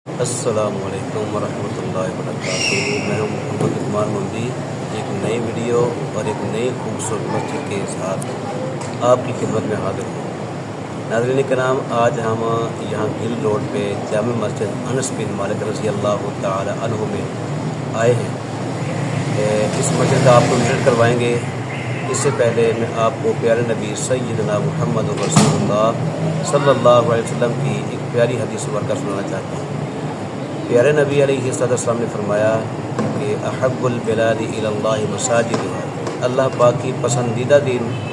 السلام علیکم ورحمۃ اللہ وبرکاتہ۔ میں ہوں محمد عثمان ممدی، ایک نئی ویڈیو اور ایک نئی خوبصورت مسجد کے ساتھ آپ کی خدمت میں حاضر ہوں۔ ناظرین کرام، آج ہم یہاں گل روڈ پہ جامع مسجد انس بن مالک رضی اللہ تعالی عنہ میں آئے ہیں۔ اس مسجد کا آپ کو وزٹ کروائیں گے۔ اس سے پہلے میں آپ کو پیارے نبی سیدنا محمد رسول اللہ صلی اللہ علیہ وسلم کی ایک پیاری حدیث مبارکہ سنانا چاہتا ہوں۔ پیارے نبی علیہ السلام نے فرمایا کہ احب البلاد الی اللہ مساجد، اللہ پاک کی پسندیدہ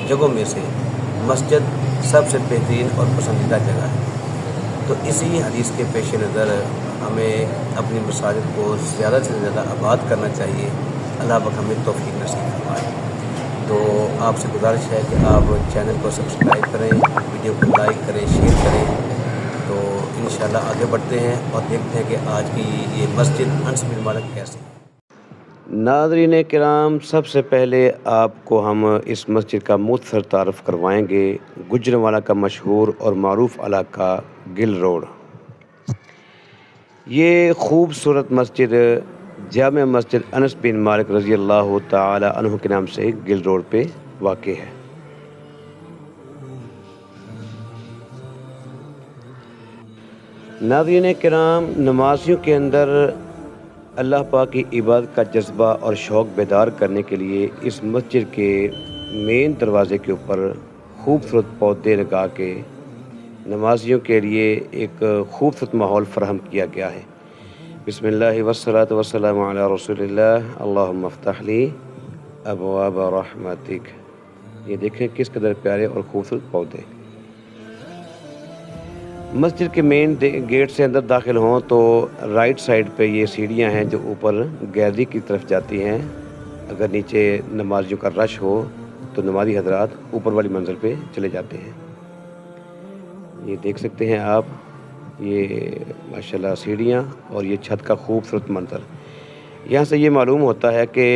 جگہوں میں سے مسجد سب سے بہترین اور پسندیدہ جگہ ہے۔ تو اسی حدیث کے پیش نظر ہمیں اپنی مساجد کو زیادہ سے زیادہ آباد کرنا چاہیے۔ اللہ پاک ہمیں توفیق نصیب فرمائے۔ تو آپ سے گزارش ہے کہ آپ چینل کو سبسکرائب کریں، ویڈیو کو لائک کریں، شیئر کریں۔ تو انشاءاللہ آگے بڑھتے ہیں اور دیکھتے ہیں کہ آج کی یہ مسجد انس بن مالک کیسی ہے۔ ناظرین کرام، سب سے پہلے آپ کو ہم اس مسجد کا مختصر تعارف کروائیں گے۔ گجرانوالہ کا مشہور اور معروف علاقہ گل روڈ، یہ خوبصورت مسجد جامع مسجد انس بن مالک رضی اللہ تعالی عنہ کے نام سے گل روڈ پہ واقع ہے۔ ناظرین کرام، نمازیوں کے اندر اللہ پاک کی عبادت کا جذبہ اور شوق بیدار کرنے کے لیے اس مسجد کے مین دروازے کے اوپر خوبصورت پودے لگا کے نمازیوں کے لیے ایک خوبصورت ماحول فراہم کیا گیا ہے۔ بسم اللہ والصلاۃ والسلام علی رسول اللہ، اللہم افتح لی ابواب رحمتک۔ یہ دیکھیں کس قدر پیارے اور خوبصورت پودے۔ مسجد کے مین گیٹ سے اندر داخل ہوں تو رائٹ سائڈ پہ یہ سیڑھیاں ہیں جو اوپر گیلری کی طرف جاتی ہیں۔ اگر نیچے نمازیوں کا رش ہو تو نمازی حضرات اوپر والی منزل پہ چلے جاتے ہیں۔ یہ دیکھ سکتے ہیں آپ، یہ ماشاءاللہ سیڑھیاں اور یہ چھت کا خوبصورت منظر۔ یہاں سے یہ معلوم ہوتا ہے کہ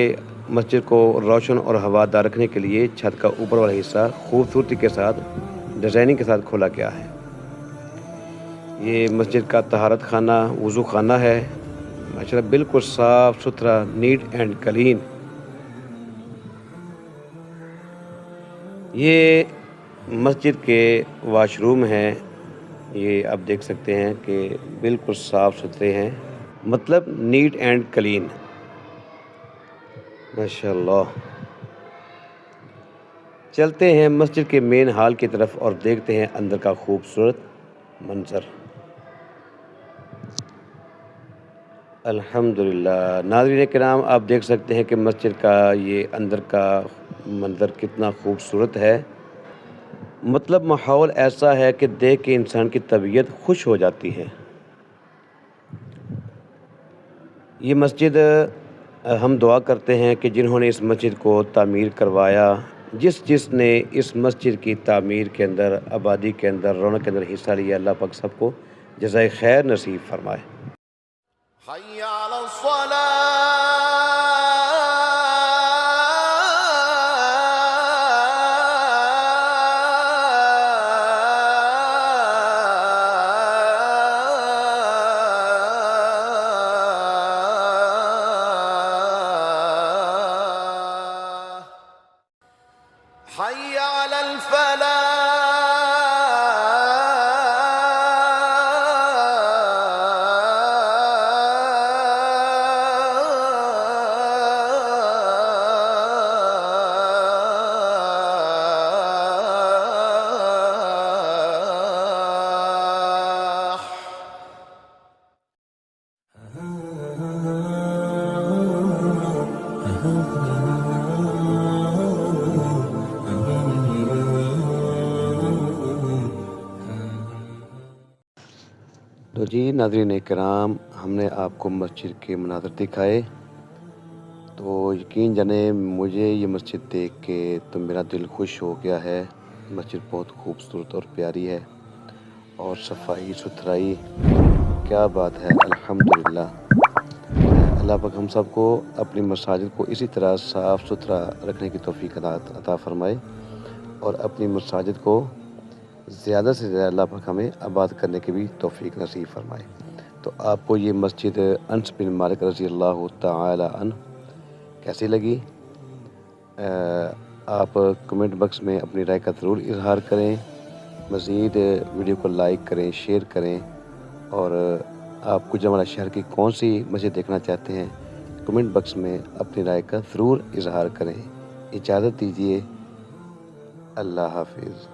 مسجد کو روشن اور ہوادار رکھنے کے لیے چھت کا اوپر والا حصہ خوبصورتی کے ساتھ ڈیزائننگ کے ساتھ کھولا گیا ہے۔ یہ مسجد کا طہارت خانہ، وضو خانہ ہے، ماشاءاللہ بالکل صاف ستھرا، نیٹ اینڈ کلین۔ یہ مسجد کے واش روم ہیں، یہ آپ دیکھ سکتے ہیں کہ بالکل صاف ستھرے ہیں، مطلب نیٹ اینڈ کلین، ماشاءاللہ۔ چلتے ہیں مسجد کے مین ہال کی طرف اور دیکھتے ہیں اندر کا خوبصورت منظر۔ الحمدللہ ناظرین کرام، آپ دیکھ سکتے ہیں کہ مسجد کا یہ اندر کا منظر کتنا خوبصورت ہے، مطلب ماحول ایسا ہے کہ دیکھ کے انسان کی طبیعت خوش ہو جاتی ہے۔ یہ مسجد ہم دعا کرتے ہیں کہ جنہوں نے اس مسجد کو تعمیر کروایا، جس نے اس مسجد کی تعمیر کے اندر، آبادی کے اندر، رونق کے اندر حصہ لیا، اللہ پاک سب کو جزائے خیر نصیب فرمائے۔ حی علی الصلاة حی علی الفلاح تو جی ناظرین کرام، ہم نے آپ کو مسجد کے مناظر دکھائے، تو یقین جانیں مجھے یہ مسجد دیکھ کے تو میرا دل خوش ہو گیا ہے۔ مسجد بہت خوبصورت اور پیاری ہے، اور صفائی ستھرائی کیا بات ہے، الحمدللہ۔ اللہ پاک ہم سب کو اپنی مساجد کو اسی طرح صاف ستھرا رکھنے کی توفیق عطا فرمائے، اور اپنی مساجد کو زیادہ سے زیادہ اللہ پاک ہمیں آباد کرنے کی بھی توفیق نصیب فرمائے۔ تو آپ کو یہ مسجد انس بن مالک رضی اللہ تعالی عنہ کیسی لگی؟ آپ کمنٹ باکس میں اپنی رائے کا ضرور اظہار کریں. مزید ویڈیو کو لائک کریں، شیئر کریں، اور آپ گوجرانوالہ شہر کی کون سی مسجد دیکھنا چاہتے ہیں کمنٹ باکس میں اپنی رائے کا ضرور اظہار کریں. اجازت دیجیے. اللہ حافظ.